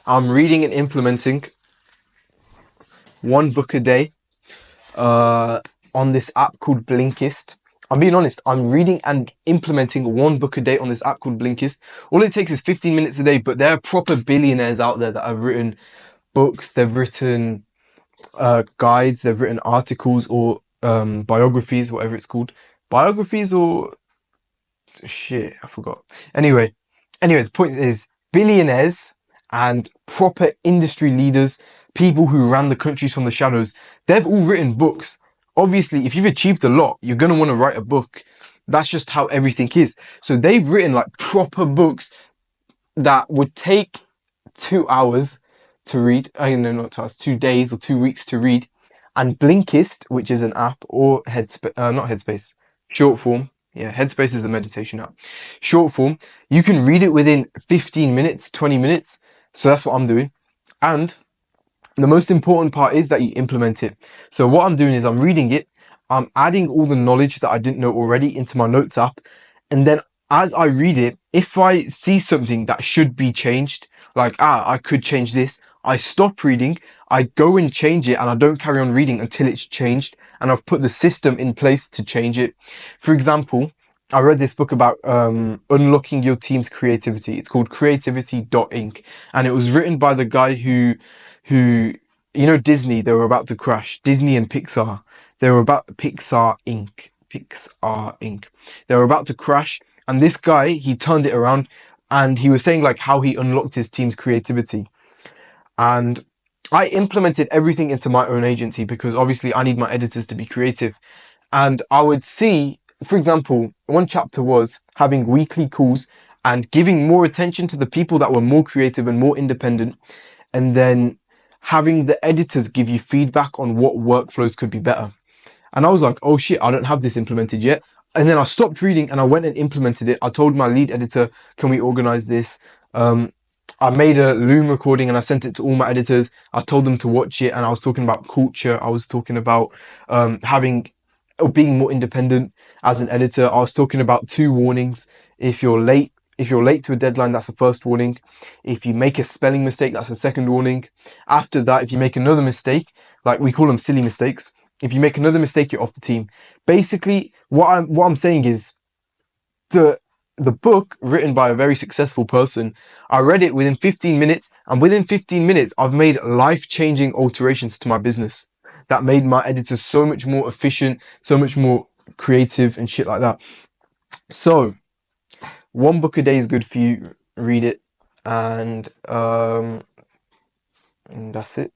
I'm reading and implementing one book a day on this app called Blinkist. I'm being honest, I'm reading and implementing one book a day on this app called Blinkist. All it takes is 15 minutes a day, but there are proper billionaires out there that have written books, they've written guides, they've written articles or biographies, whatever it's called. Biographies or shit, I forgot. Anyway, the point is billionaires and proper industry leaders, people who ran the countries from the shadows, they've all written books. Obviously, if you've achieved a lot, you're going to want to write a book. That's just how everything is. So they've written like proper books that would take 2 hours to read. I know, not 2 hours, 2 days or 2 weeks to read. And Blinkist, which is an app, or not Headspace, short form. Yeah, Headspace is the meditation app. Short form, you can read it within 15 minutes, 20 minutes. So that's what I'm doing. And the most important part is that you implement it. So what I'm doing is I'm reading it, I'm adding all the knowledge that I didn't know already into my notes app. And then as I read it, if I see something that should be changed, like, I could change this, I stop reading, I go and change it, and I don't carry on reading until it's changed. And I've put the system in place to change it. For example, I read this book about unlocking your team's creativity. It's called Creativity.Inc. And it was written by the guy who, Disney, they were about to crash. Disney and Pixar. Pixar Inc. Pixar Inc. They were about to crash. And this guy, he turned it around and he was saying like how he unlocked his team's creativity. And I implemented everything into my own agency because obviously I need my editors to be creative. And I would see, for example, one chapter was having weekly calls and giving more attention to the people that were more creative and more independent. And then having the editors give you feedback on what workflows could be better. And I was like, oh shit, I don't have this implemented yet. And then I stopped reading and I went and implemented it. I told my lead editor, can we organize this? I made a Loom recording and I sent it to all my editors. I told them to watch it, and I was talking about culture. I was talking about being more independent as an editor. I was talking about 2 warnings. If you're late to a deadline, that's the first warning. If you make a spelling mistake, that's the second warning. After that, if you make another mistake, like we call them silly mistakes, if you make another mistake, you're off the team. Basically, what I'm saying is the book, written by a very successful person, I read it within 15 minutes, and within 15 minutes, I've made life-changing alterations to my business that made my editors so much more efficient, so much more creative and shit like that. So, one book a day is good for you. Read it, and that's it.